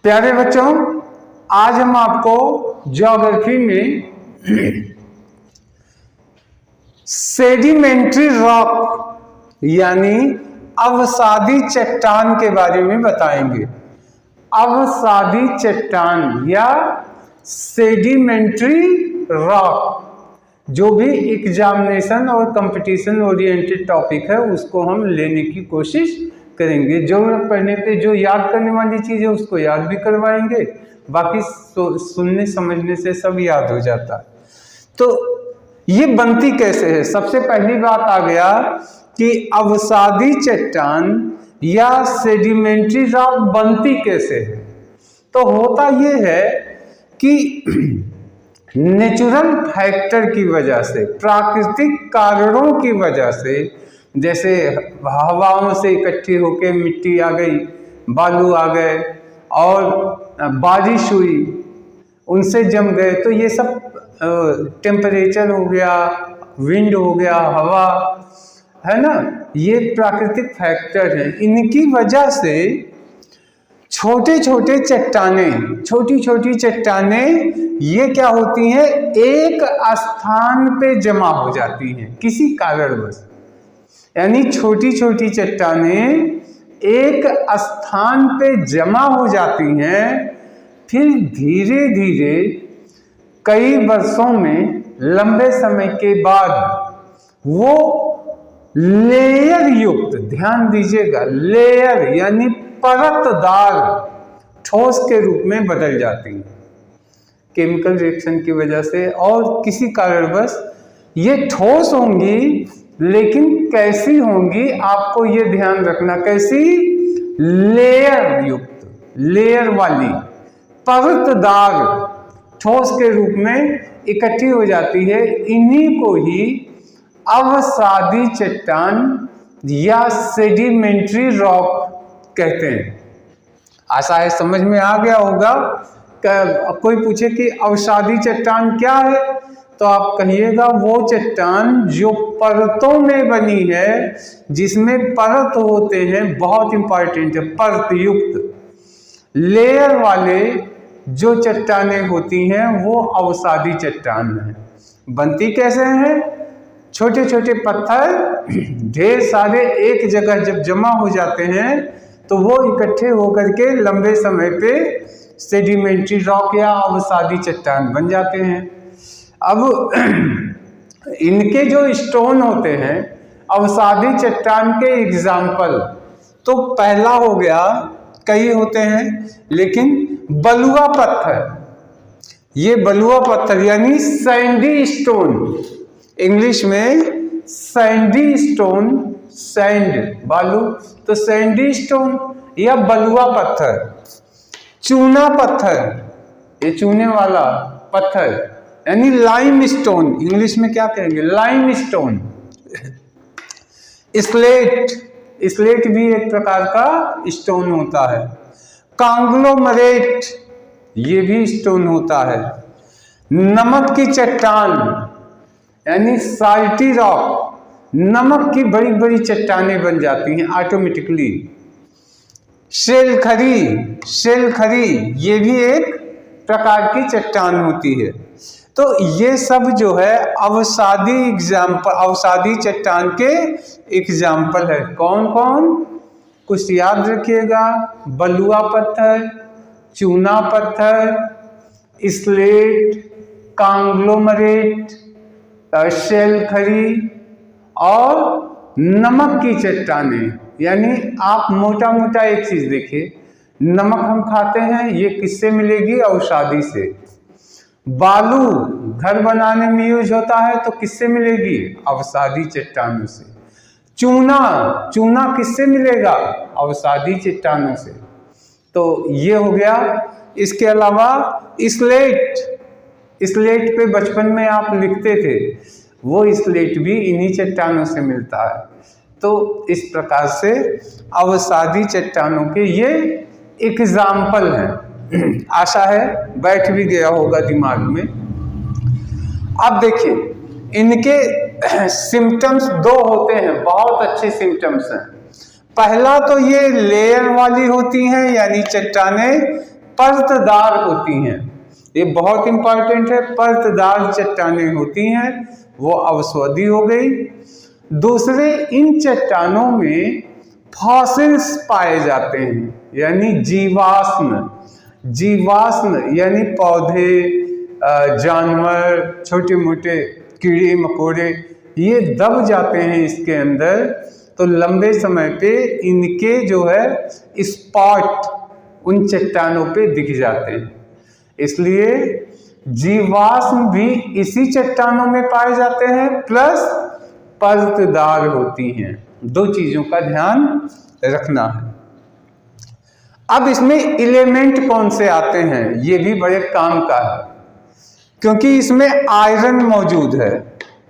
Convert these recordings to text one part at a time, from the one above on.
प्यारे बच्चों, आज हम आपको ज्योग्राफी में सेडिमेंट्री रॉक यानी अवसादी चट्टान के बारे में बताएंगे। अवसादी चट्टान या सेडिमेंट्री रॉक जो भी एग्जामिनेशन और कंपटीशन ओरिएंटेड टॉपिक है उसको हम लेने की कोशिश करेंगे। जरूरत पड़ने पे जो याद करने वाली चीज है उसको याद भी करवाएंगे, बाकी सुनने समझने से सब याद हो जाता है। तो ये बनती कैसे है? सबसे पहली बात आ गया कि अवसादी चट्टान या सेडिमेंट्री रॉक बनती कैसे है। तो होता ये है कि नेचुरल फैक्टर की वजह से, प्राकृतिक कारणों की वजह से, जैसे हवाओं से इकट्ठी होकर मिट्टी आ गई, बालू आ गए और बारिश हुई, उनसे जम गए, तो ये सब टेम्परेचर हो गया, विंड हो गया, हवा है ना, ये प्राकृतिक फैक्टर हैं। इनकी वजह से छोटे छोटे चट्टानें, छोटी छोटी चट्टानें ये क्या होती हैं, एक स्थान पे जमा हो जाती हैं किसी कारणवश। यानी छोटी छोटी चट्टानें एक स्थान पे जमा हो जाती हैं, फिर धीरे धीरे कई वर्षों में, लंबे समय के बाद वो लेयर युक्त, ध्यान दीजिएगा, लेयर यानी परतदार ठोस के रूप में बदल जाती हैं केमिकल रिएक्शन की वजह से। और किसी कारणवश ये ठोस होंगी, लेकिन कैसी होंगी आपको ये ध्यान रखना, कैसी? लेयर युक्त, लेयर वाली, परतदार ठोस के रूप में इकट्ठी हो जाती है। इन्हीं को ही अवसादी चट्टान या सेडिमेंट्री रॉक कहते हैं। आशा है समझ में आ गया होगा। कोई पूछे कि अवसादी चट्टान क्या है, तो आप कहिएगा वो चट्टान जो परतों में बनी है, जिसमें परत होते हैं, बहुत इंपॉर्टेंट है, परत युक्त लेयर वाले जो चट्टानें होती हैं वो अवसादी चट्टान है। बनती कैसे हैं? छोटे छोटे पत्थर ढेर सारे एक जगह जब जमा हो जाते हैं तो वो इकट्ठे होकर के लंबे समय पे सेडिमेंट्री रॉक या अवसादी चट्टान बन जाते हैं। अब इनके जो स्टोन होते हैं अवसादी चट्टान के एग्जाम्पल, तो पहला हो गया, कई होते हैं लेकिन बलुआ पत्थर, ये बलुआ पत्थर यानी सैंडी स्टोन, इंग्लिश में सैंडी स्टोन, सैंड बालू, तो सैंडी स्टोन या बलुआ पत्थर। चूना पत्थर, ये चूने वाला पत्थर यानी लाइम स्टोन, इंग्लिश में क्या कहेंगे, लाइम स्टोन। स्लेट, स्लेट भी एक प्रकार का स्टोन होता है। कांग्लोमरेट, ये भी स्टोन होता है। नमक की चट्टान यानी साल्टी रॉक, नमक की बड़ी बड़ी चट्टानें बन जाती हैं ऑटोमेटिकली। शेलखरी, शेलखरी ये भी एक प्रकार की चट्टान होती है। तो ये सब जो है अवसादी चट्टान के एग्जाम्पल है। कौन कौन? कुछ याद रखिएगा, बलुआ पत्थर, चूना पत्थर, स्लेट, कांग्लोमरेट, शेलखरी और नमक की चट्टानें। यानी आप मोटा मोटा एक चीज देखिए, नमक हम खाते हैं, ये किससे मिलेगी? अवसादी से। बालू घर बनाने में यूज होता है, तो किससे मिलेगी? अवसादी चट्टानों से। चूना, चूना किससे मिलेगा? अवसादी चट्टानों से। तो ये हो गया। इसके अलावा स्लेट, स्लेट पे बचपन में आप लिखते थे, वो स्लेट भी इन्हीं चट्टानों से मिलता है। तो इस प्रकार से अवसादी चट्टानों के ये एग्जाम्पल हैं। आशा है बैठ भी गया होगा दिमाग में। अब देखिए, इनके सिम्टम्स दो होते हैं, बहुत अच्छे सिम्टम्स हैं। पहला तो ये लेयर वाली होती हैं, यानी चट्टानें परतदार होती हैं। ये बहुत इंपॉर्टेंट है, परतदार चट्टानें होती हैं, वो अवशोधी हो गई। दूसरे, इन चट्टानों में फॉसिल्स पाए जाते हैं, यानी जीवाश्म। जीवाश्म यानी पौधे, जानवर, छोटे मोटे कीड़े मकोड़े, ये दब जाते हैं इसके अंदर, तो लंबे समय पे इनके जो है स्पॉट उन चट्टानों पे दिख जाते हैं। इसलिए जीवाश्म भी इसी चट्टानों में पाए जाते हैं, प्लस परतदार होती हैं। दो चीजों का ध्यान रखना है। अब इसमें एलिमेंट कौन से आते हैं, ये भी बड़े काम का है, क्योंकि इसमें आयरन मौजूद है,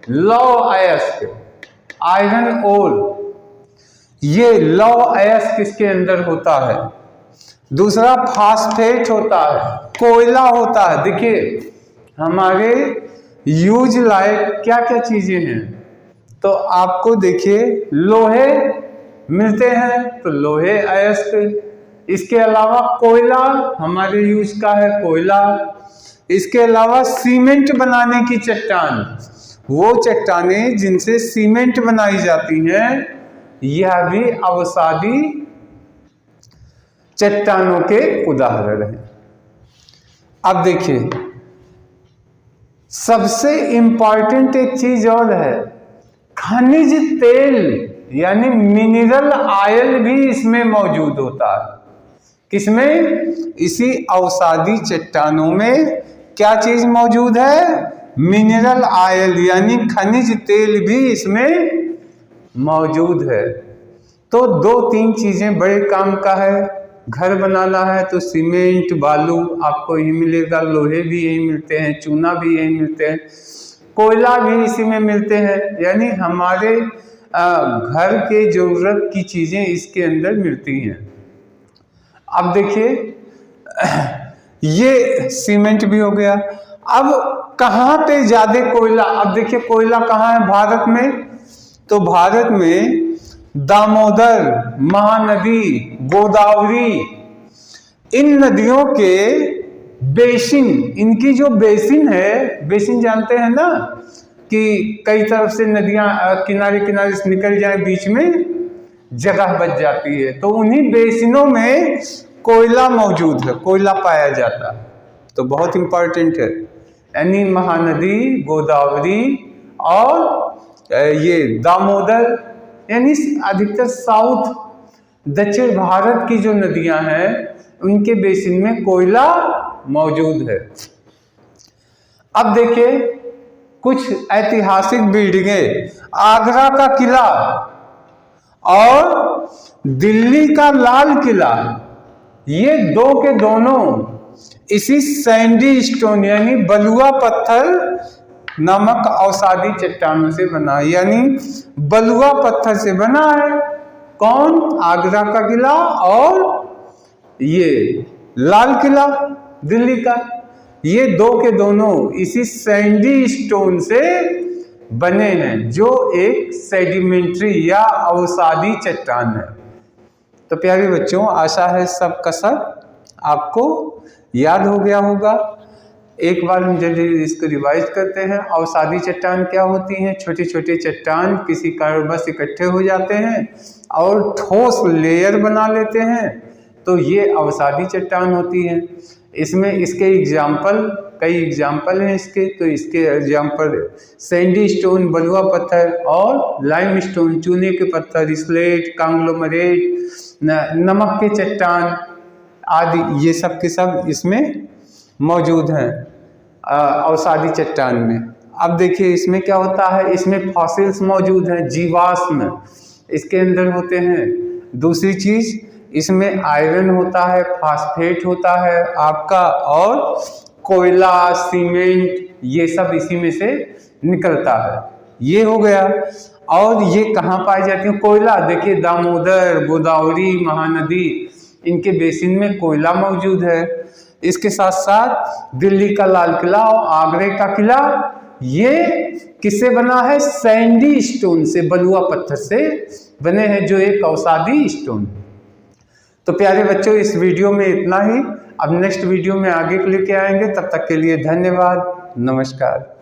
लौ अयस्क, आयरन ओर। ये लौ अयस्क इसके अंदर होता है। दूसरा फास्फेट होता है, कोयला होता है। देखिए हमारे यूज लायक क्या क्या चीजें हैं, तो आपको देखिए लोहे मिलते हैं, तो लोहे अयस्क। इसके अलावा कोयला हमारे यूज का है, कोयला। इसके अलावा सीमेंट बनाने की चट्टान, वो चट्टानें जिनसे सीमेंट बनाई जाती हैं, यह भी अवसादी चट्टानों के उदाहरण हैं। अब देखिए सबसे इंपॉर्टेंट एक चीज और है, खनिज तेल यानी मिनरल ऑयल भी इसमें मौजूद होता है। किसमें? इसी अवसादी चट्टानों में क्या चीज मौजूद है? मिनरल ऑयल यानी खनिज तेल भी इसमें मौजूद है। तो दो तीन चीजें बड़े काम का है। घर बनाना है तो सीमेंट बालू आपको यही मिलेगा, लोहे भी यही मिलते हैं, चूना भी यही मिलते हैं, कोयला भी इसी में मिलते हैं। यानी हमारे घर के जरूरत की चीजें इसके अंदर मिलती हैं। अब देखिए ये सीमेंट भी हो गया। अब कहाँ पे ज्यादा कोयला? अब देखिए कोयला कहाँ है भारत में, तो भारत में दामोदर, महानदी, गोदावरी, इन नदियों के बेसिन, इनकी जो बेसिन है, बेसिन जानते हैं ना कि कई तरफ से नदियां किनारे किनारे से निकल जाए, बीच में जगह बच जाती है, तो उन्हीं बेसिनों में कोयला मौजूद है, कोयला पाया जाता है। तो बहुत इंपॉर्टेंट है। यानी महानदी, गोदावरी और ये दामोदर, यानी अधिकतर साउथ दक्षिण भारत की जो नदियां हैं उनके बेसिन में कोयला मौजूद है। अब देखिए कुछ ऐतिहासिक बिल्डिंगें, आगरा का किला और दिल्ली का लाल किला, ये दो के दोनों इसी सैंडी स्टोन यानी बलुआ पत्थर नामक अवसादी चट्टानों से बना, यानी बलुआ पत्थर से बना है। कौन? आगरा का किला और ये लाल किला दिल्ली का, ये दो के दोनों इसी सैंडी स्टोन से बने हैं, जो एक सेडिमेंट्री या अवसादी चट्टान है। तो प्यारे बच्चों, आशा है सब का सब आपको याद हो गया होगा। एक बार हम जल्दी इसको रिवाइज करते हैं। अवसादी चट्टान क्या होती हैं? छोटे छोटे चट्टान किसी कारणवश इकट्ठे हो जाते हैं और ठोस लेयर बना लेते हैं, तो ये अवसादी चट्टान होती है। इसमें इसके एग्जाम्पल, कई एग्जाम्पल हैं इसके, तो इसके एग्जाम्पल सैंडी स्टोन बलुआ पत्थर और लाइम स्टोन चूने के पत्थर, स्लेट, कांग्लोमरेट, नमक के चट्टान आदि, ये सब के सब इसमें मौजूद हैं अवसादी चट्टान में। अब देखिए इसमें क्या होता है, इसमें फॉसिल्स मौजूद हैं, जीवाश्म इसके अंदर होते हैं। दूसरी चीज इसमें आयरन होता है, फास्फेट होता है आपका, और कोयला, सीमेंट, ये सब इसी में से निकलता है। ये हो गया। और ये कहाँ पाई जाती है? कोयला देखिए दामोदर, गोदावरी, महानदी, इनके बेसिन में कोयला मौजूद है। इसके साथ साथ दिल्ली का लाल किला और आगरे का किला, ये किससे बना है? सैंडी स्टोन से, बलुआ पत्थर से बने हैं, जो एक अवसादी स्टोन। तो प्यारे बच्चों, इस वीडियो में इतना ही। अब नेक्स्ट वीडियो में आगे लेके आएंगे, तब तक के लिए धन्यवाद, नमस्कार।